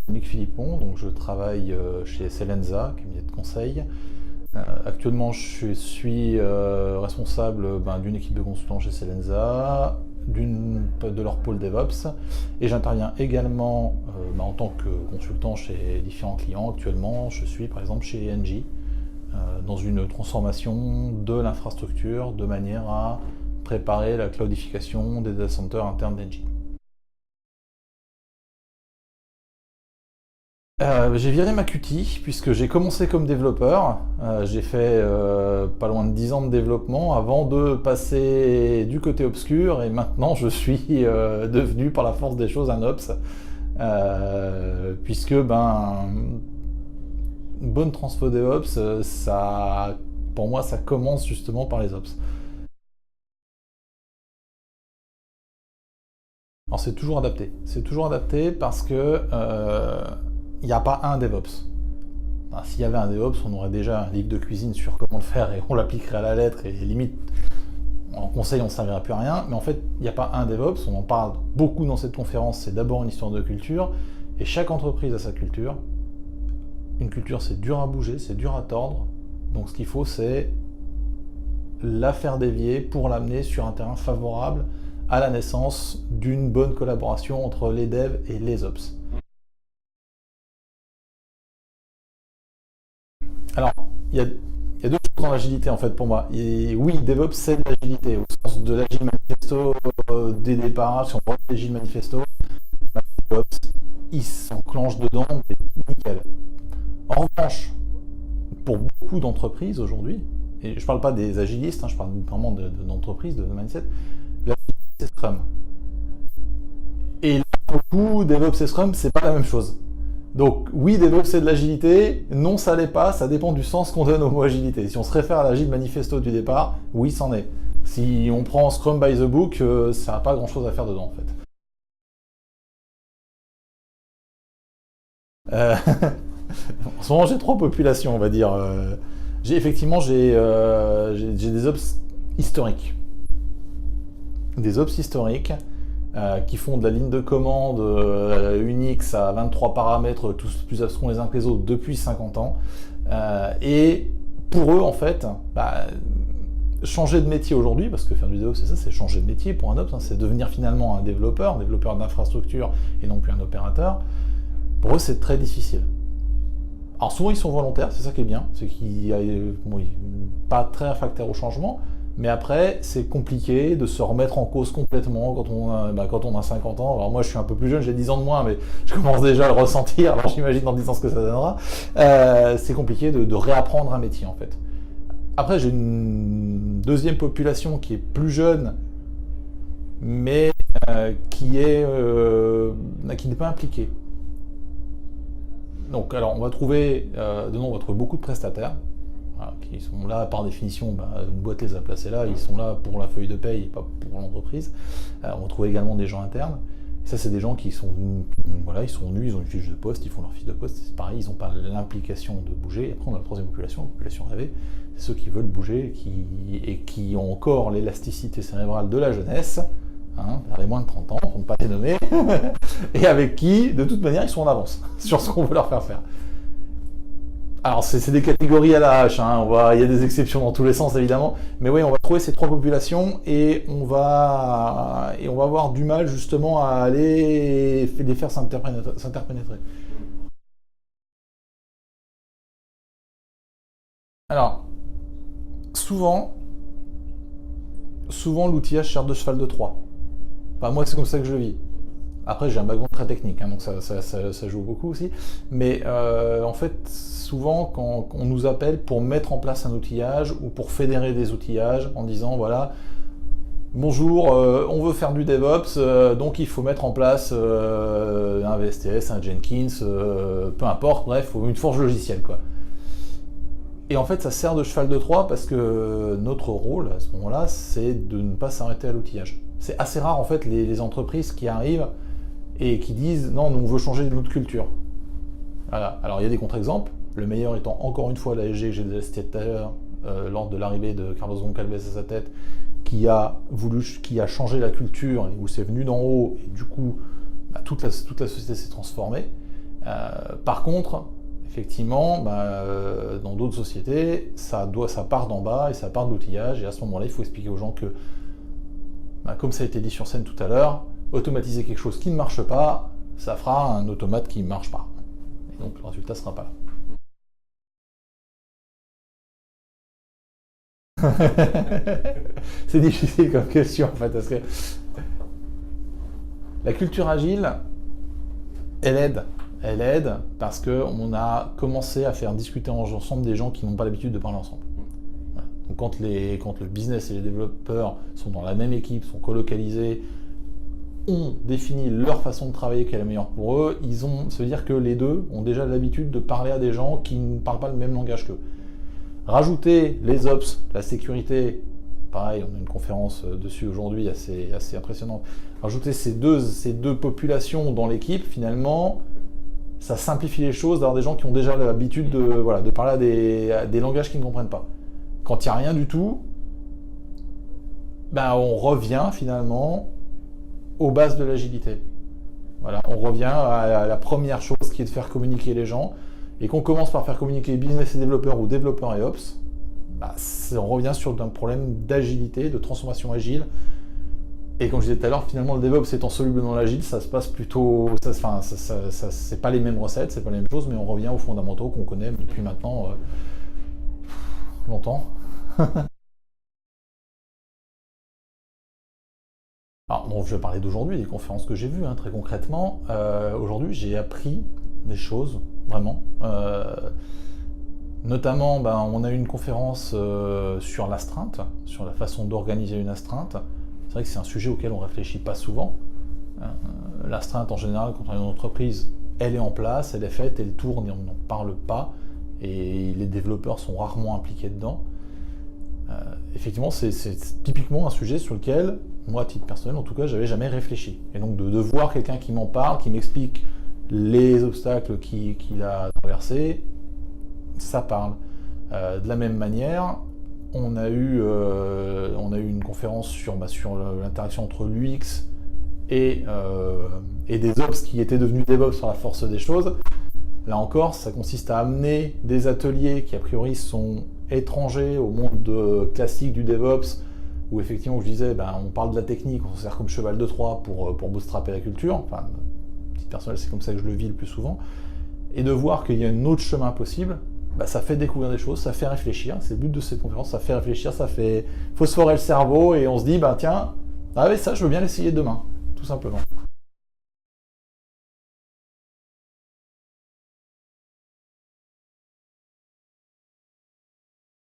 Dominique Philippon, donc je travaille chez Selensa, cabinet de conseil. Actuellement, je suis responsable d'une équipe de consultants chez Selensa, de leur pôle DevOps, et j'interviens également en tant que consultant chez différents clients. Actuellement, je suis par exemple chez ENGIE, dans une transformation de l'infrastructure de manière à préparer la cloudification des data centers internes d'ENGIE. J'ai viré ma QT puisque j'ai commencé comme développeur. J'ai fait pas loin de 10 ans de développement avant de passer du côté obscur et maintenant je suis devenu par la force des choses un Ops. Puisque une bonne transfo DevOps, pour moi ça commence justement par les Ops. Alors c'est toujours adapté parce que il n'y a pas un DevOps. Enfin, s'il y avait un DevOps, on aurait déjà un livre de cuisine sur comment le faire et on l'appliquerait à la lettre et limite, en conseil, on ne servirait plus à rien. Mais en fait, il n'y a pas un DevOps, on en parle beaucoup dans cette conférence, c'est d'abord une histoire de culture et chaque entreprise a sa culture. Une culture, c'est dur à bouger, c'est dur à tordre. Donc ce qu'il faut, c'est la faire dévier pour l'amener sur un terrain favorable à la naissance d'une bonne collaboration entre les devs et les ops. Alors, il y a deux choses dans l'agilité en fait pour moi. Et oui, DevOps c'est de l'agilité, au sens de l'Agile Manifesto des départs, si on prend l'Agile Manifesto, DevOps, il s'enclenche dedans, mais nickel. En revanche, pour beaucoup d'entreprises aujourd'hui, et je ne parle pas des agilistes, je parle vraiment d'entreprises, de mindset, l'agilité c'est Scrum. Et là, pour le coup, DevOps et Scrum, c'est pas la même chose. Donc oui, DevOps c'est de l'agilité, non ça l'est pas, ça dépend du sens qu'on donne au mot agilité. Si on se réfère à l'Agile Manifesto du départ, oui c'en est. Si on prend Scrum by the book, ça n'a pas grand chose à faire dedans en fait. Euh, en ce moment j'ai trois populations on va dire. Effectivement j'ai des ops historiques. Des ops historiques qui font de la ligne de commande Unix à 23 paramètres, tous plus abstrons les uns que les autres, depuis 50 ans. Et pour eux, en fait, changer de métier aujourd'hui, parce que faire du DevOps, c'est ça, c'est changer de métier pour un Ops, c'est devenir finalement un développeur d'infrastructure et non plus un opérateur. Pour eux, c'est très difficile. Alors souvent, ils sont volontaires, c'est ça qui est bien, c'est qu'ils n'ont pas très réfractaires au changement. Mais après, c'est compliqué de se remettre en cause complètement quand on a 50 ans. Alors moi, je suis un peu plus jeune, j'ai 10 ans de moins, mais je commence déjà à le ressentir. Alors j'imagine dans 10 ans ce que ça donnera. C'est compliqué de réapprendre un métier, en fait. Après, j'ai une deuxième population qui est plus jeune, mais qui n'est pas impliquée. Donc, alors, on va trouver beaucoup de prestataires. Qui sont là par définition, une boîte les a placés là, ils sont là pour la feuille de paye et pas pour l'entreprise. On va trouver également des gens internes. Et ça, c'est des gens qui sont venus, ils ont une fiche de poste, ils font leur fiche de poste, c'est pareil, ils n'ont pas l'implication de bouger. Et après, on a la troisième population, la population rêvée, c'est ceux qui veulent bouger et qui ont encore l'élasticité cérébrale de la jeunesse, vers les moins de 30 ans, pour ne pas les nommer, et avec qui, de toute manière, ils sont en avance sur ce qu'on veut leur faire faire. Alors c'est des catégories à la hache, il y a des exceptions dans tous les sens évidemment, mais oui, on va trouver ces trois populations et on va avoir du mal justement à aller les faire s'interpénétrer. Alors, souvent l'outillage sert de cheval de Troie. Enfin, moi c'est comme ça que je le vis. Après, j'ai un background très technique, donc ça joue beaucoup aussi. Mais en fait, souvent, quand on nous appelle pour mettre en place un outillage ou pour fédérer des outillages en disant, voilà, bonjour, on veut faire du DevOps, donc il faut mettre en place un VSTS, un Jenkins, peu importe, bref, une forge logicielle, quoi. Et en fait, ça sert de cheval de Troie parce que notre rôle, à ce moment-là, c'est de ne pas s'arrêter à l'outillage. C'est assez rare, en fait, les entreprises qui arrivent et qui disent non, nous on veut changer notre culture. Voilà. Alors il y a des contre-exemples, le meilleur étant encore une fois l'ASG que j'ai déjà cité tout à l'heure, lors de l'arrivée de Carlos Goncalves à sa tête, qui a changé la culture et où c'est venu d'en haut et du coup toute la société s'est transformée. Par contre, effectivement, dans d'autres sociétés, ça part d'en bas et ça part de l'outillage. Et à ce moment-là, il faut expliquer aux gens que, comme ça a été dit sur scène tout à l'heure, automatiser quelque chose qui ne marche pas, ça fera un automate qui ne marche pas. Et donc le résultat ne sera pas là. C'est difficile comme question en fait, parce que la culture agile, elle aide. Elle aide parce qu'on a commencé à faire discuter ensemble des gens qui n'ont pas l'habitude de parler ensemble. Voilà. Donc quand le business et les développeurs sont dans la même équipe, sont colocalisés, ont défini leur façon de travailler qui est la meilleure pour eux, ça veut dire que les deux ont déjà l'habitude de parler à des gens qui ne parlent pas le même langage qu'eux. Rajouter les ops, la sécurité, pareil, on a une conférence dessus aujourd'hui assez impressionnante. Rajouter ces deux populations dans l'équipe, finalement, ça simplifie les choses d'avoir des gens qui ont déjà l'habitude de parler à des langages qu'ils ne comprennent pas. Quand il n'y a rien du tout, on revient finalement aux bases de l'agilité. Voilà, on revient à la première chose qui est de faire communiquer les gens. Et qu'on commence par faire communiquer business et développeurs ou développeurs et ops, on revient sur un problème d'agilité, de transformation agile. Et comme je disais tout à l'heure, finalement, le DevOps étant soluble dans l'agile, ça se passe plutôt... c'est pas les mêmes recettes, c'est pas les mêmes choses, mais on revient aux fondamentaux qu'on connaît depuis maintenant longtemps. Alors, bon, je vais parler d'aujourd'hui, des conférences que j'ai vues, très concrètement. Aujourd'hui, j'ai appris des choses, vraiment. Notamment, on a eu une conférence sur l'astreinte, sur la façon d'organiser une astreinte. C'est vrai que c'est un sujet auquel on ne réfléchit pas souvent. L'astreinte, en général, quand on est dans une entreprise, elle est en place, elle est faite, elle tourne et on n'en parle pas. Et les développeurs sont rarement impliqués dedans. Effectivement, c'est typiquement un sujet sur lequel, moi, à titre personnel, en tout cas, j'avais jamais réfléchi. Et donc, de voir quelqu'un qui m'en parle, qui m'explique les obstacles qu'il a traversés, ça parle. De la même manière, on a eu une conférence sur l'interaction entre l'UX et des ops qui étaient devenus DevOps par la force des choses. Là encore, ça consiste à amener des ateliers qui a priori sont étrangers au monde classique du DevOps, où effectivement, je disais, on parle de la technique, on se sert comme cheval de Troie pour bootstrapper la culture. Enfin, titre personnel, c'est comme ça que je le vis le plus souvent. Et de voir qu'il y a un autre chemin possible, ça fait découvrir des choses, ça fait réfléchir. C'est le but de cette conférence, ça fait réfléchir, ça fait phosphorer le cerveau et on se dit, tiens, ça, je veux bien l'essayer demain, tout simplement.